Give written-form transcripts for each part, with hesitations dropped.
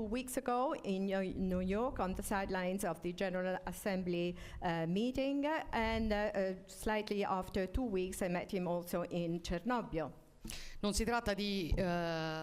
weeks ago in New York on the sidelines of the General Assembly meeting, and slightly after 2 weeks I met him also in Cernobbio. Non si tratta di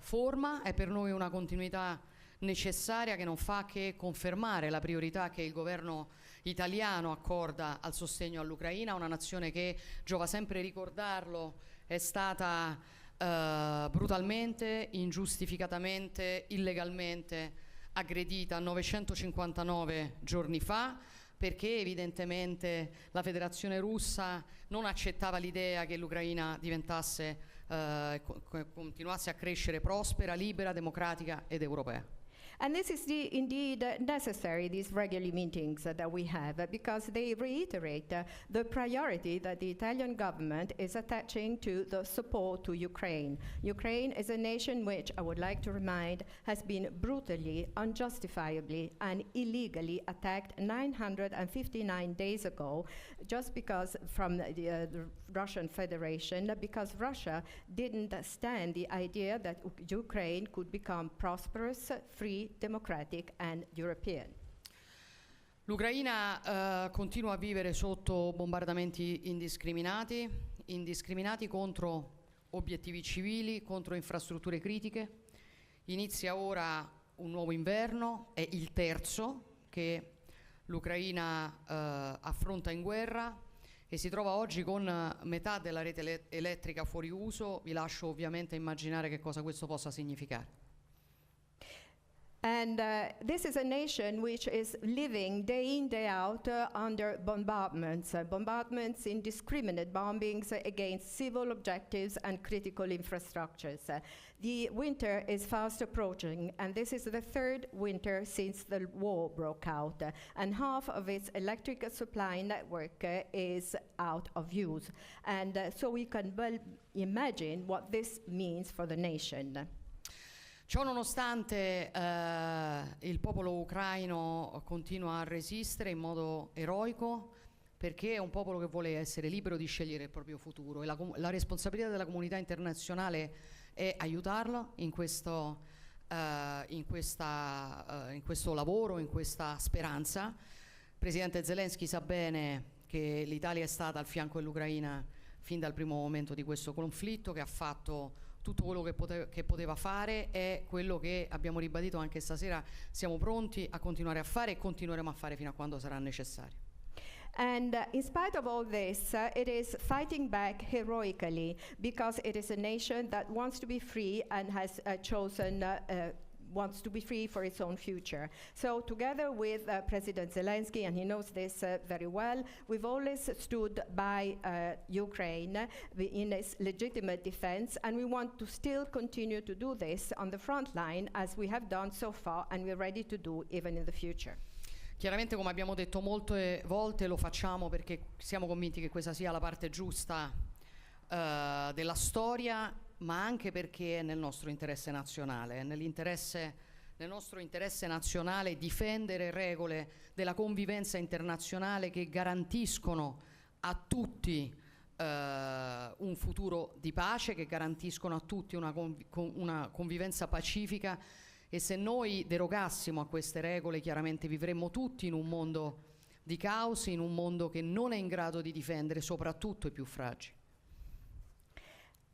forma, è per noi una continuità necessaria che non fa che confermare la priorità che il governo italiano accorda al sostegno all'Ucraina, una nazione che, giova sempre ricordarlo, è stata brutalmente, ingiustificatamente, illegalmente aggredita 959 giorni fa, perché evidentemente la Federazione Russa non accettava l'idea che l'Ucraina diventasse, continuasse a crescere prospera, libera, democratica ed europea. And this is indeed necessary, these regular meetings that we have, because they reiterate the priority that the Italian government is attaching to the support to Ukraine. Ukraine is a nation which, I would like to remind, has been brutally, unjustifiably, and illegally attacked 959 days ago, just because from the Russian Federation, because Russia didn't stand the idea that Ukraine could become prosperous, free, democratic and European. L'Ucraina continua a vivere sotto bombardamenti indiscriminati contro obiettivi civili, contro infrastrutture critiche. Inizia ora un nuovo inverno, è il terzo che l'Ucraina affronta in guerra e si trova oggi con metà della rete elettrica fuori uso. Vi lascio ovviamente immaginare che cosa questo possa significare. And this is a nation which is living day in, day out under bombardments, indiscriminate bombings against civil objectives and critical infrastructures. The winter is fast approaching, and this is the third winter since the war broke out, and half of its electric supply network is out of use. And so we can well imagine what this means for the nation. Ciò nonostante il popolo ucraino continua a resistere in modo eroico, perché è un popolo che vuole essere libero di scegliere il proprio futuro, e la responsabilità della comunità internazionale è aiutarlo in questo lavoro, in questa speranza. Il Presidente Zelensky sa bene che l'Italia è stata al fianco dell'Ucraina fin dal primo momento di questo conflitto, che ha fatto tutto quello che poteva fare, è quello che abbiamo ribadito anche stasera, siamo pronti a continuare a fare e continueremo a fare fino a quando sarà necessario. And in spite of all this, it is fighting back heroically, because it is a nation that wants to be free and has wants to be free for its own future. So together with President Zelensky, and he knows this very well, we've always stood by Ukraine in its legitimate defense, and we want to still continue to do this on the front line as we have done so far, and we're ready to do even in the future. Chiaramente, come abbiamo detto molte volte, lo facciamo perché siamo convinti che questa sia la parte giusta della storia, ma anche perché è nel nostro interesse nazionale, è nel nostro interesse nazionale difendere regole della convivenza internazionale che garantiscono a tutti un futuro di pace, che garantiscono a tutti una convivenza pacifica, e se noi derogassimo a queste regole chiaramente vivremmo tutti in un mondo di caos, in un mondo che non è in grado di difendere soprattutto i più fragili.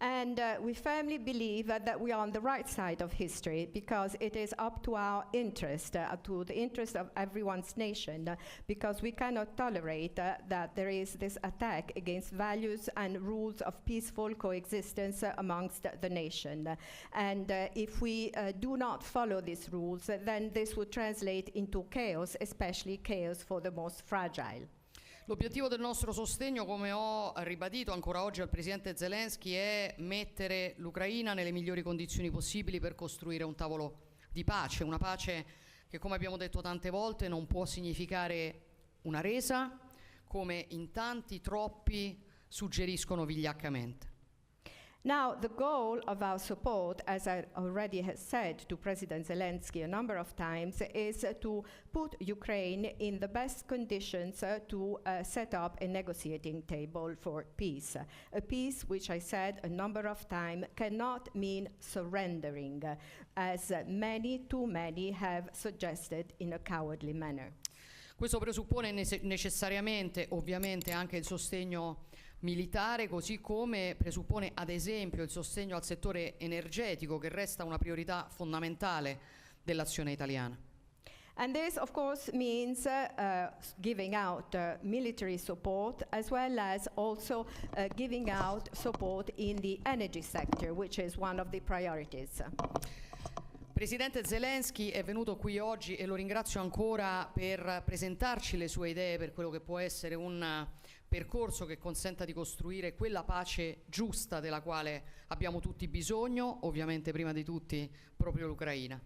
And we firmly believe that we are on the right side of history, because it is up to our interest, to the interest of everyone's nation, because we cannot tolerate that there is this attack against values and rules of peaceful coexistence amongst the nation. And if we do not follow these rules, then this would translate into chaos, especially chaos for the most fragile. L'obiettivo del nostro sostegno, come ho ribadito ancora oggi al Presidente Zelensky, è mettere l'Ucraina nelle migliori condizioni possibili per costruire un tavolo di pace, una pace che, come abbiamo detto tante volte, non può significare una resa, come in tanti, troppi suggeriscono vigliaccamente. Now, the goal of our support, as I already have said to President Zelensky a number of times, is to put Ukraine in the best conditions to set up a negotiating table for peace. A peace, which I said a number of times, cannot mean surrendering, as too many have suggested in a cowardly manner. Questo presuppone necessariamente, ovviamente, anche il sostegno militare, così come presuppone ad esempio il sostegno al settore energetico, che resta una priorità fondamentale dell'azione italiana. And this, of course, means giving out military support, as well as also giving out support in the energy sector, which is one of the priorities. Presidente Zelensky è venuto qui oggi e lo ringrazio ancora per presentarci le sue idee per quello che può essere un percorso che consenta di costruire quella pace giusta della quale abbiamo tutti bisogno, ovviamente prima di tutti proprio l'Ucraina.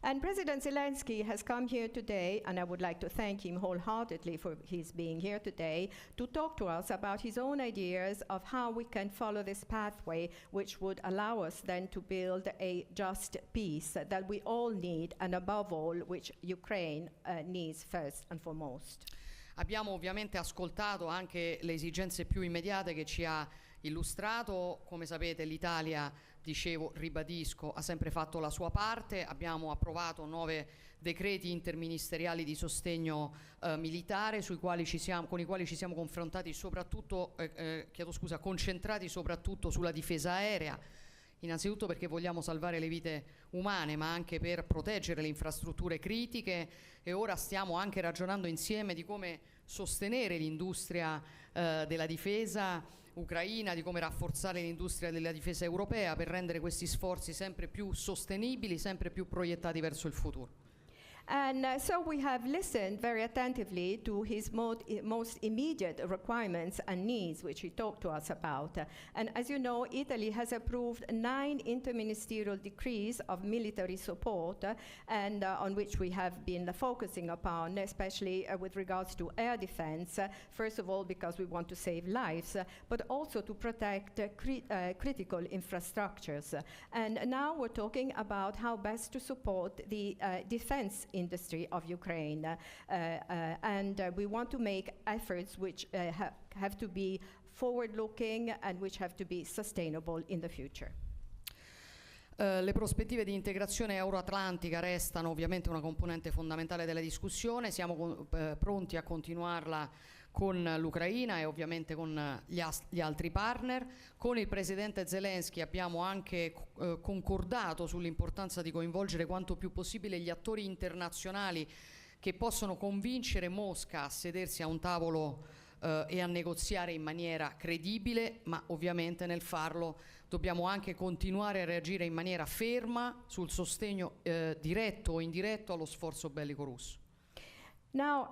And President Zelensky has come here today, and I would like to thank him wholeheartedly for his being here today, to talk to us about his own ideas of how we can follow this pathway, which would allow us then to build a just peace that we all need, and above all, which Ukraine needs first and foremost. Abbiamo ovviamente ascoltato anche le esigenze più immediate che ci ha illustrato. Come sapete, l'Italia, dicevo, ribadisco, ha sempre fatto la sua parte. Abbiamo approvato 9 decreti interministeriali di sostegno militare con i quali ci siamo confrontati soprattutto, concentrati soprattutto sulla difesa aerea. Innanzitutto perché vogliamo salvare le vite umane, ma anche per proteggere le infrastrutture critiche, e ora stiamo anche ragionando insieme di come sostenere l'industria della difesa ucraina, di come rafforzare l'industria della difesa europea per rendere questi sforzi sempre più sostenibili, sempre più proiettati verso il futuro. And so we have listened very attentively to his most immediate requirements and needs, which he talked to us about. And as you know, Italy has approved 9 interministerial decrees of military support, and on which we have been focusing upon, especially with regards to air defense, first of all because we want to save lives, but also to protect critical infrastructures. And now we're talking about how best to support the defense industry of Ukraine, and we want to make efforts which have to be forward-looking and which have to be sustainable in the future. Le prospettive di integrazione euroatlantica restano ovviamente una componente fondamentale della discussione. Siamo pronti a continuarla con l'Ucraina e ovviamente con gli altri partner. Con il Presidente Zelensky abbiamo anche concordato sull'importanza di coinvolgere quanto più possibile gli attori internazionali che possono convincere Mosca a sedersi a un tavolo e a negoziare in maniera credibile, ma ovviamente nel farlo dobbiamo anche continuare a reagire in maniera ferma sul sostegno diretto o indiretto allo sforzo bellico russo. Now,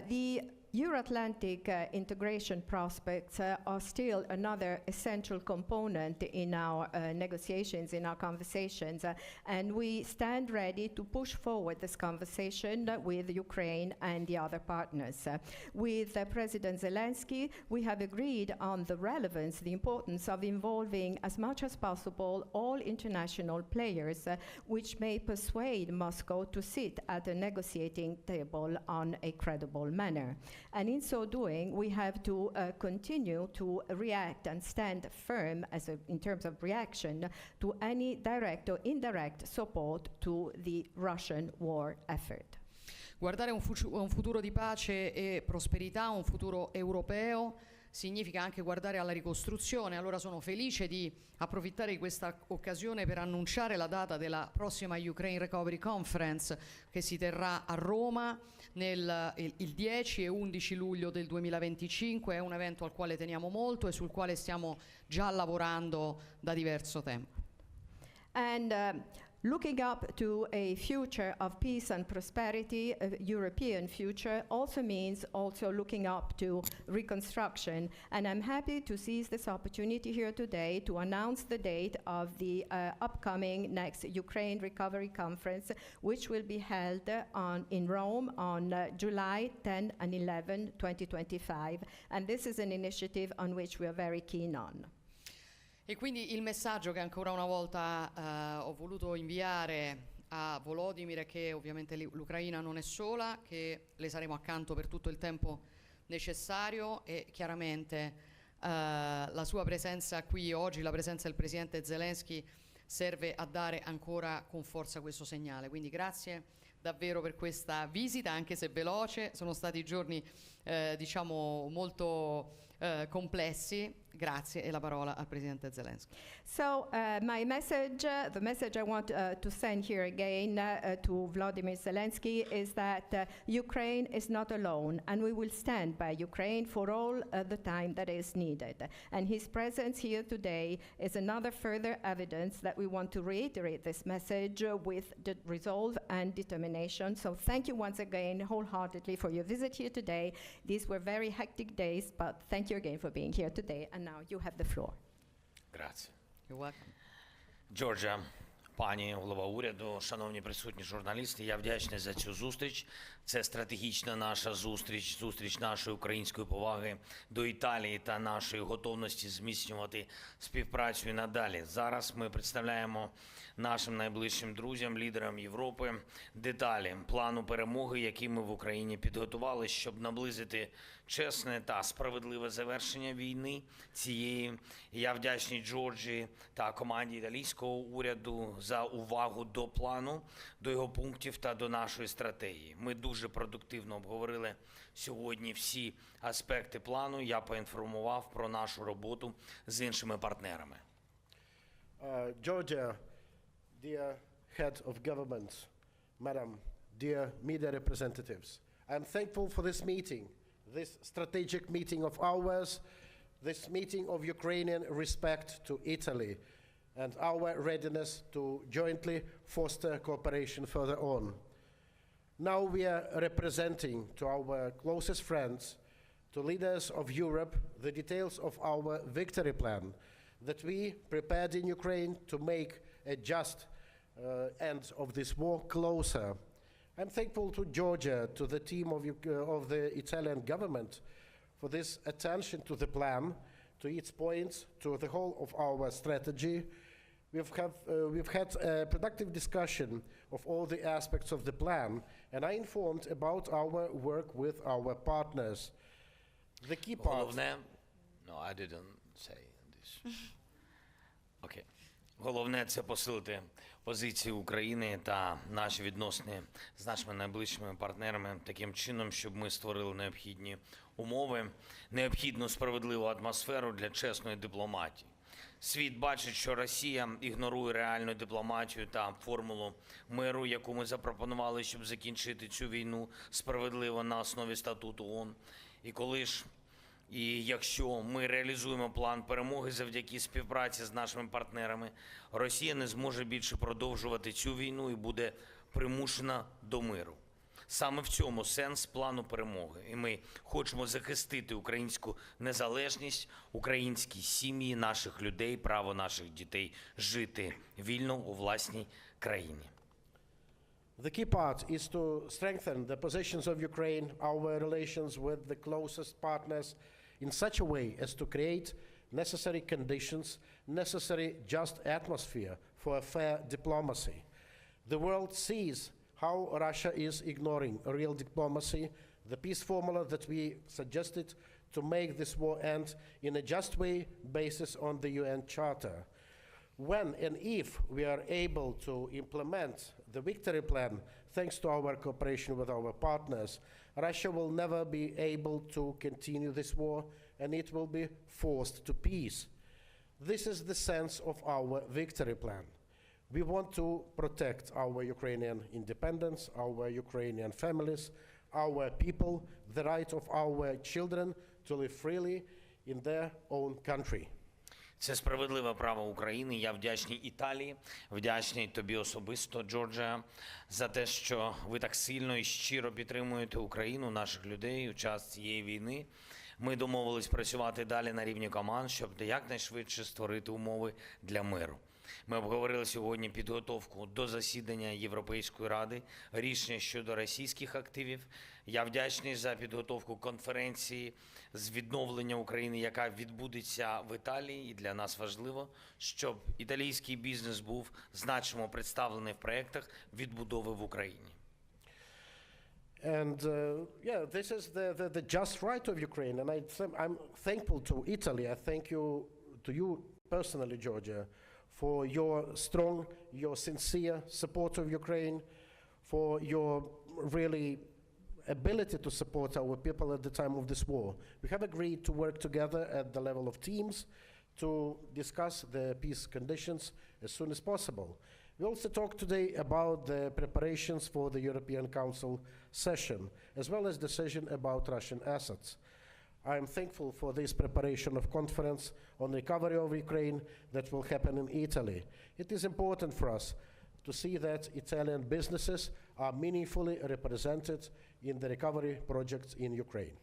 the Euro-Atlantic integration prospects are still another essential component in our negotiations, in our conversations, and we stand ready to push forward this conversation with Ukraine and the other partners. With President Zelensky, we have agreed on the relevance, the importance of involving as much as possible all international players, which may persuade Moscow to sit at a negotiating table on a credible manner. And in so doing, we have to continue to react and stand firm in terms of reaction to any direct or indirect support to the Russian war effort. Guardare un futuro di pace e prosperità, un futuro europeo, significa anche guardare alla ricostruzione. Allora sono felice di approfittare di questa occasione per annunciare la data della prossima Ukraine Recovery Conference, che si terrà a Roma il 10 e 11 luglio del 2025. È un evento al quale teniamo molto e sul quale stiamo già lavorando da diverso tempo. And looking up to a future of peace and prosperity, a European future, also means also looking up to reconstruction. And I'm happy to seize this opportunity here today to announce the date of the upcoming next Ukraine Recovery Conference, which will be held in Rome on July 10 and 11, 2025. And this is an initiative on which we are very keen on. E quindi il messaggio che ancora una volta ho voluto inviare a Volodymyr è che ovviamente l'Ucraina non è sola, che le saremo accanto per tutto il tempo necessario e chiaramente la sua presenza qui oggi, la presenza del Presidente Zelensky serve a dare ancora con forza questo segnale. Quindi grazie davvero per questa visita, anche se veloce, sono stati giorni diciamo molto complessi. Grazie e la parola al Presidente Zelensky. So my message, the message I want to send here again to Volodymyr Zelensky is that Ukraine is not alone, and we will stand by Ukraine for all the time that is needed. And his presence here today is another further evidence that we want to reiterate this message with resolve and determination. So thank you once again wholeheartedly for your visit here today. These were very hectic days, but thank you again for being here today. And now you have the floor. Grazie. You're welcome. Джорджа, пані голова уряду, шановні присутні журналісти, я вдячний за цю зустріч. Це стратегічна наша зустріч, зустріч нашої української поваги до Італії та нашої готовності зміцнювати співпрацю і надалі. Зараз ми представляємо нашим найближчим друзям, лідерам Європи, деталі плану перемоги, який ми в Україні підготували, щоб наблизити чесне та справедливе завершення війни цієї. Я вдячний Джорджі та команді італійського уряду за увагу до плану, до його пунктів та до нашої стратегії. Ми дуже продуктивно обговорили сьогодні всі аспекти плану. Я поінформував про нашу роботу з іншими партнерами. Georgia, dear head of government, madam, dear media representatives, I'm thankful for this meeting, this strategic meeting of ours, this meeting of Ukrainian respect to Italy, and our readiness to jointly foster cooperation further on. Now we are representing to our closest friends, to leaders of Europe, the details of our victory plan that we prepared in Ukraine to make a just end of this war closer. I'm thankful to Georgia, to the team of the Italian government for this attention to the plan, to its points, to the whole of our strategy. We've had a productive discussion of all the aspects of the plan, and I informed about our work with our partners. The key part... Головне, no, I didn't say this. Okay. Головне – це посилити позиції України та наші відносини з нашими найближчими партнерами таким чином, щоб ми створили необхідні умови, необхідну справедливу атмосферу для чесної дипломатії. Світ бачить, що Росія ігнорує реальну дипломатію та формулу миру, яку ми запропонували, щоб закінчити цю війну справедливо на основі статуту ООН. І якщо ми реалізуємо план перемоги завдяки співпраці з нашими партнерами, Росія не зможе більше продовжувати цю війну і буде примушена до миру. Саме в цьому сенс плану перемоги. І ми хочемо захистити українську незалежність, українські сім'ї, наших людей, право наших дітей жити вільно у власній країні. The key part is to strengthen the positions of Ukraine, our relations with the closest partners, in such a way as to create necessary conditions, necessary just atmosphere for a fair diplomacy. The world sees how Russia is ignoring real diplomacy, the peace formula that we suggested to make this war end in a just way basis on the UN Charter. When and if we are able to implement the victory plan, thanks to our cooperation with our partners, Russia will never be able to continue this war, and it will be forced to peace. This is the sense of our victory plan. We want to protect our Ukrainian independence, our Ukrainian families, our people, the right of our children to live freely in their own country. Це справедливе право України. Я вдячний Італії, вдячний тобі особисто, Джорджа, за те, що ви так сильно і щиро підтримуєте Україну, наших людей у час цієї війни. Ми домовились працювати далі на рівні команд, щоб якнайшвидше створити умови для миру. Ми обговорили сьогодні підготовку до засідання Європейської ради, рішення щодо російських активів. Я вдячний за підготовку конференції з відновлення України, яка відбудеться в Італії. І для нас важливо, щоб італійський бізнес був значимо представлений в проєктах відбудови в Україні. And this is the just right of Ukraine, and I'm thankful to Italy. I thank you to you personally, Georgia, for your strong, your sincere support of Ukraine, for your really ability to support our people at the time of this war. We have agreed to work together at the level of teams to discuss the peace conditions as soon as possible. We also talked today about the preparations for the European Council session, as well as decision about Russian assets. I am thankful for this preparation of conference on recovery of Ukraine that will happen in Italy. It is important for us to see that Italian businesses are meaningfully represented in the recovery projects in Ukraine.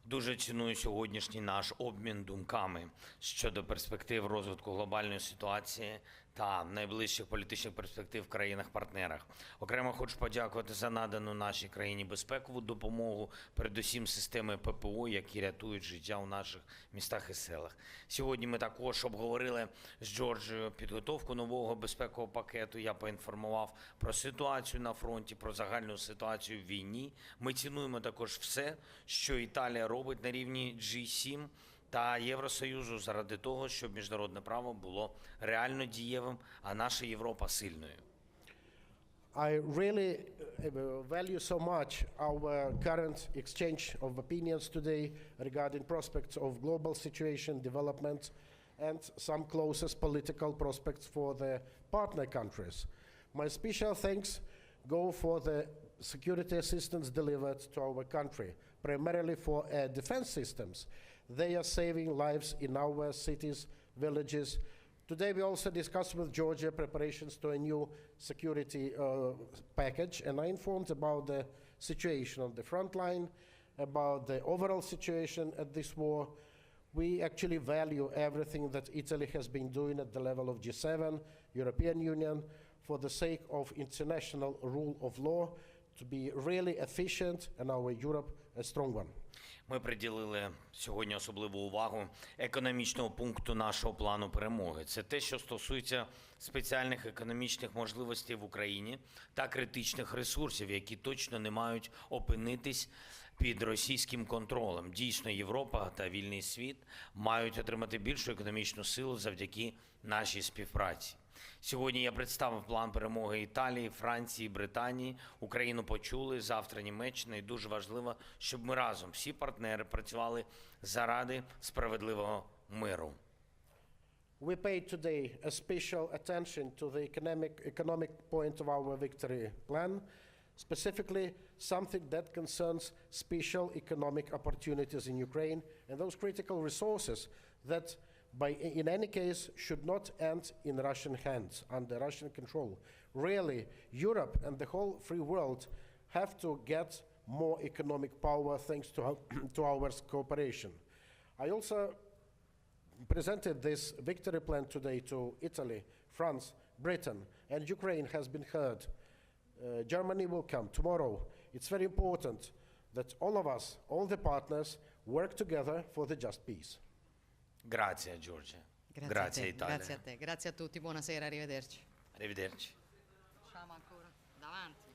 Дуже ціную сьогоднішній наш обмін думками щодо перспектив розвитку глобальної ситуації та найближчих політичних перспектив в країнах-партнерах. Окремо хочу подякувати за надану нашій країні безпекову допомогу, передусім системи ППО, які рятують життя у наших містах і селах. Сьогодні ми також обговорили з Джорджею підготовку нового безпекового пакету. Я поінформував про ситуацію на фронті, про загальну ситуацію в війні. Ми цінуємо також все, що Італія робить на рівні G7 та Євросоюзу заради того, щоб міжнародне право було реально дієвим, а наша Європа сильною. I really value so much our current exchange of opinions today regarding prospects of global situation, development, and some closest political prospects for the partner countries. My special thanks go for the security assistance delivered to our country, primarily for air defense systems. They are saving lives in our cities, villages. Today we also discussed with Georgia preparations to a new security package, and I informed about the situation on the front line, about the overall situation at this war. We actually value everything that Italy has been doing at the level of G7, European Union, for the sake of international rule of law, to be really efficient and our Europe a strong one. Ми приділили сьогодні особливу увагу економічного пункту нашого плану перемоги. Це те, що стосується спеціальних економічних можливостей в Україні та критичних ресурсів, які точно не мають опинитись під російським контролем. Дійсно, Європа та вільний світ мають отримати більшу економічну силу завдяки нашій співпраці. Сьогодні я представив план перемоги Італії, Франції, Британії. Україну почули, завтра Німеччина. І дуже важливо, щоб ми разом, всі партнери, працювали заради справедливого миру. We paid today a special attention to the economic point of our victory plan, specifically something that concerns special economic opportunities in Ukraine and those critical resources that in any case should not end in Russian hands, under Russian control. Really, Europe and the whole free world have to get more economic power thanks to our cooperation. I also presented this victory plan today to Italy, France, Britain, and Ukraine has been heard. Germany will come tomorrow. It's very important that all of us, all the partners, work together for the just peace. Grazie, Giorgia. Grazie Italia. Grazie a te, grazie a tutti, buonasera, arrivederci. Arrivederci. Facciamo ancora davanti.